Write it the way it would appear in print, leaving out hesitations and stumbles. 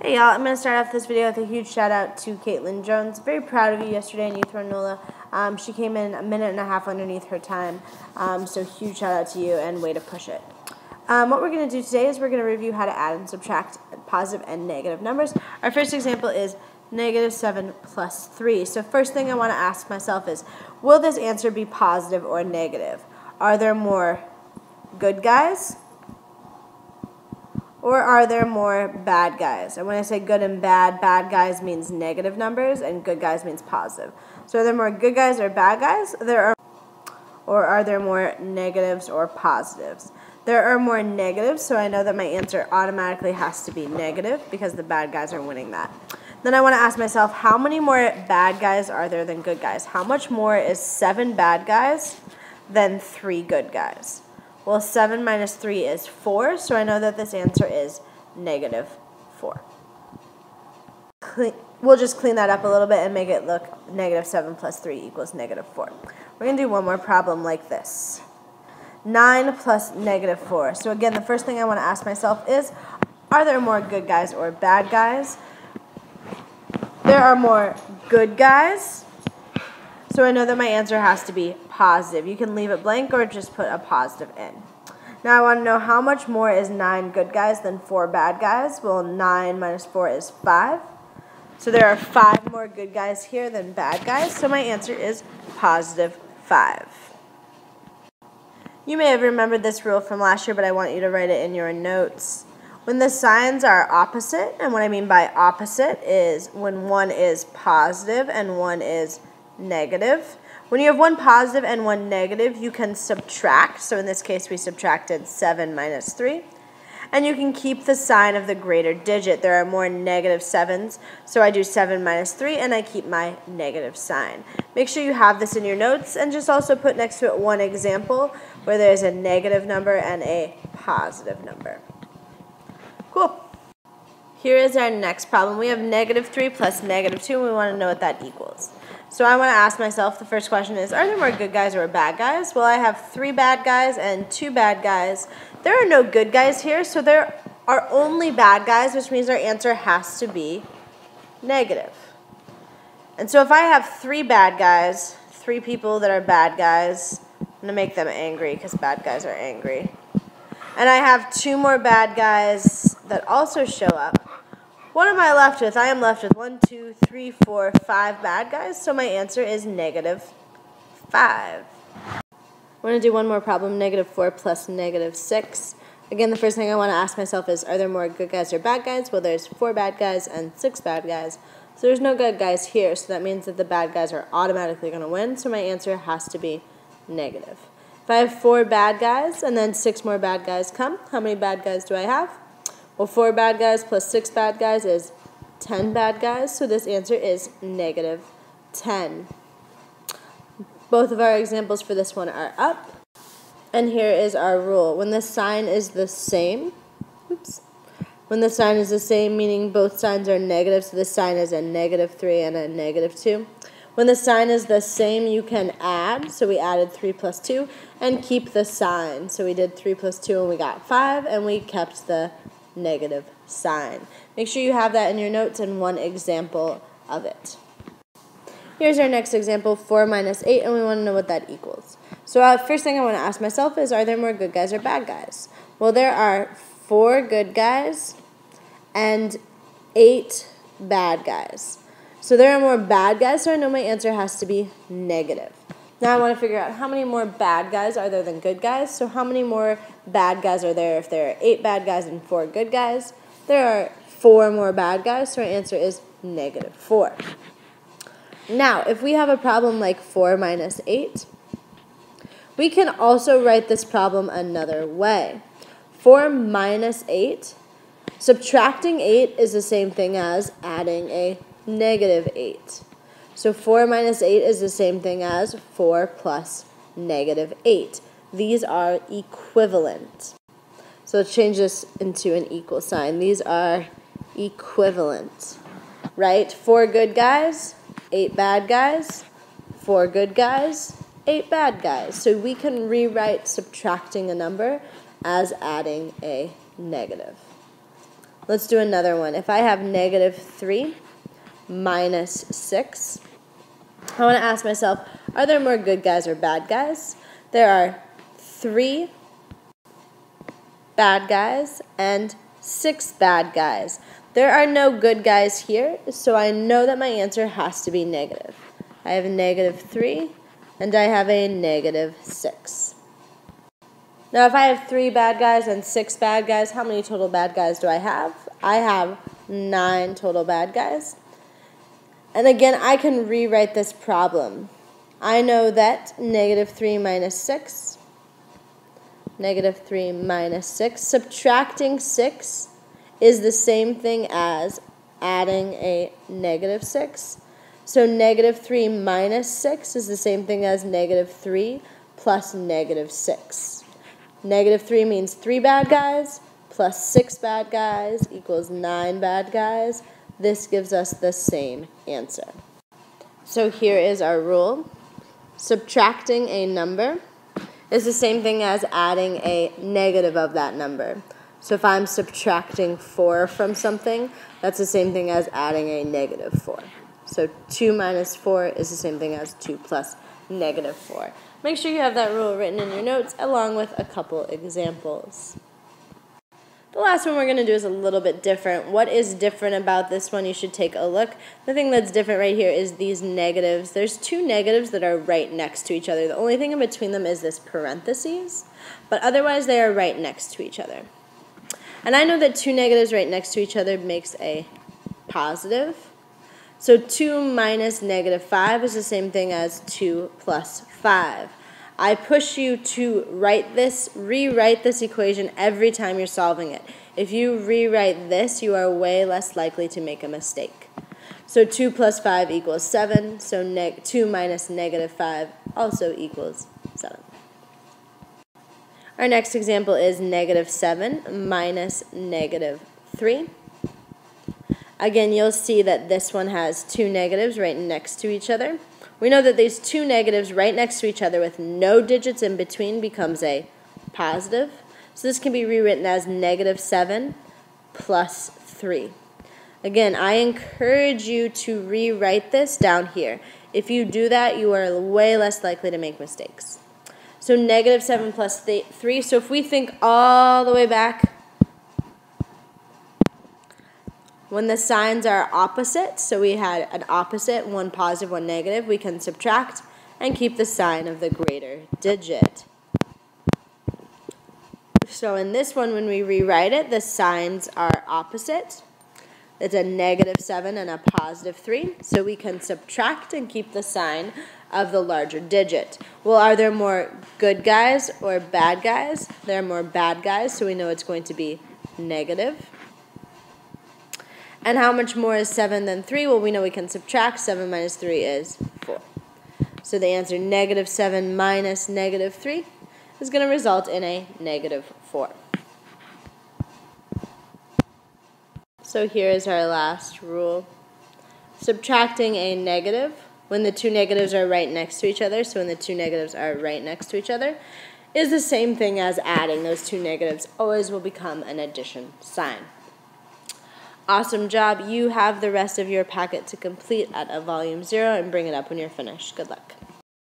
Hey y'all, I'm going to start off this video with a huge shout out to Caitlin Jones. Very proud of you yesterday in Youth Run NOLA. She came in a minute and a half underneath her time, so huge shout out to you and way to push it. What we're going to do today is we're going to review how to add and subtract positive and negative numbers. Our first example is -7 plus 3. So first thing I want to ask myself is, will this answer be positive or negative? Are there more good guys? Or are there more bad guys? And when I say good and bad, bad guys means negative numbers and good guys means positive. So are there more good guys or bad guys? Or are there more negatives or positives? There are more negatives, so I know that my answer automatically has to be negative because the bad guys are winning that. Then I want to ask myself, how many more bad guys are there than good guys? How much more is 7 bad guys than 3 good guys? Well, 7 minus 3 is 4, so I know that this answer is -4. We'll just clean that up a little bit and make it look -7 plus 3 equals -4. We're going to do one more problem like this. 9 plus -4. So again, the first thing I want to ask myself is, are there more good guys or bad guys? There are more good guys, so I know that my answer has to be positive. You can leave it blank or just put a positive in. Now I want to know how much more is 9 good guys than 4 bad guys. Well, 9 minus 4 is 5. So there are 5 more good guys here than bad guys, so my answer is +5. You may have remembered this rule from last year, but I want you to write it in your notes. When the signs are opposite, and what I mean by opposite is when one is positive and one is negative. When you have one positive and one negative, you can subtract. So in this case, we subtracted 7 minus 3. And you can keep the sign of the greater digit. There are more -7s, so I do 7 minus 3, and I keep my negative sign. Make sure you have this in your notes, and just also put next to it one example where there's a negative number and a positive number. Cool. Here is our next problem. We have -3 plus -2, and we want to know what that equals. So I want to ask myself, the first question is, are there more good guys or bad guys? Well, I have 3 bad guys and 2 bad guys. There are no good guys here, so there are only bad guys, which means our answer has to be negative. And so if I have 3 bad guys, 3 people that are bad guys, I'm going to make them angry because bad guys are angry. And I have 2 more bad guys that also show up. What am I left with? I am left with 1, 2, 3, 4, 5 bad guys, so my answer is -5. We're going to do one more problem, -4 plus -6. Again, the first thing I want to ask myself is, are there more good guys or bad guys? Well, there's 4 bad guys and 6 bad guys, so there's no good guys here, so that means that the bad guys are automatically going to win, so my answer has to be negative. If I have 4 bad guys and then 6 more bad guys come, how many bad guys do I have? Well, 4 bad guys plus 6 bad guys is 10 bad guys, so this answer is -10. Both of our examples for this one are up. And here is our rule. When the sign is the same, when the sign is the same, meaning both signs are negative, so this sign is a -3 and a -2. When the sign is the same, you can add, so we added 3 plus 2, and keep the sign. So we did 3 plus 2 and we got 5, and we kept the negative sign. Make sure you have that in your notes and one example of it. Here's our next example, 4 minus 8, and we want to know what that equals. So first thing I want to ask myself is, are there more good guys or bad guys? Well, there are 4 good guys and 8 bad guys. So there are more bad guys, so I know my answer has to be negative. Now I want to figure out how many more bad guys are there than good guys. So how many more bad guys are there if there are 8 bad guys and 4 good guys? There are 4 more bad guys, so our answer is -4. Now, if we have a problem like 4 minus 8, we can also write this problem another way. 4 minus 8, subtracting 8 is the same thing as adding a -8. So 4 minus 8 is the same thing as 4 plus -8. These are equivalent. So let's change this into an equal sign. These are equivalent, right? 4 good guys, 8 bad guys, 4 good guys, 8 bad guys. So we can rewrite subtracting a number as adding a negative. Let's do another one. If I have negative 3 minus 6, I want to ask myself, are there more good guys or bad guys? There are 3 bad guys and 6 bad guys. There are no good guys here, so I know that my answer has to be negative. I have a negative 3 and I have a negative 6. Now if I have 3 bad guys and 6 bad guys, how many total bad guys do I have? I have 9 total bad guys. And again, I can rewrite this problem. I know that negative 3 minus 6, negative 3 minus 6, subtracting 6 is the same thing as adding a negative 6. So negative 3 minus 6 is the same thing as negative 3 plus negative 6. Negative 3 means 3 bad guys plus 6 bad guys equals 9 bad guys. This gives us the same answer. So here is our rule. Subtracting a number is the same thing as adding a negative of that number. So if I'm subtracting 4 from something, that's the same thing as adding a negative 4. So 2 minus 4 is the same thing as 2 plus negative 4. Make sure you have that rule written in your notes along with a couple examples. The last one we're going to do is a little bit different. What is different about this one? You should take a look. The thing that's different right here is these negatives. There's 2 negatives that are right next to each other. The only thing in between them is this parentheses, but otherwise they are right next to each other. And I know that 2 negatives right next to each other makes a positive. So 2 minus negative 5 is the same thing as 2 plus 5. I push you to rewrite this equation every time you're solving it. If you rewrite this, you are way less likely to make a mistake. So 2 plus 5 equals 7, so 2 minus negative 5 also equals 7. Our next example is negative 7 minus negative 3. Again, you'll see that this one has 2 negatives right next to each other. We know that these 2 negatives right next to each other with no digits in between becomes a positive. So this can be rewritten as negative 7 plus 3. Again, I encourage you to rewrite this down here. If you do that, you are way less likely to make mistakes. So negative 7 plus 3. So if we think all the way back, when the signs are opposite, so we had an opposite, one positive, one negative, we can subtract and keep the sign of the greater digit. So in this one, when we rewrite it, the signs are opposite. It's a negative 7 and a positive 3, so we can subtract and keep the sign of the larger digit. Well, are there more good guys or bad guys? There are more bad guys, so we know it's going to be negative. And how much more is 7 than 3? Well, we know we can subtract. 7 minus 3 is 4. So the answer, negative 7 minus negative 3, is going to result in a negative 4. So here is our last rule. Subtracting a negative when the 2 negatives are right next to each other, so when the 2 negatives are right next to each other, is the same thing as adding. Those 2 negatives always will become an addition sign. Awesome job. You have the rest of your packet to complete at a volume 0 and bring it up when you're finished. Good luck.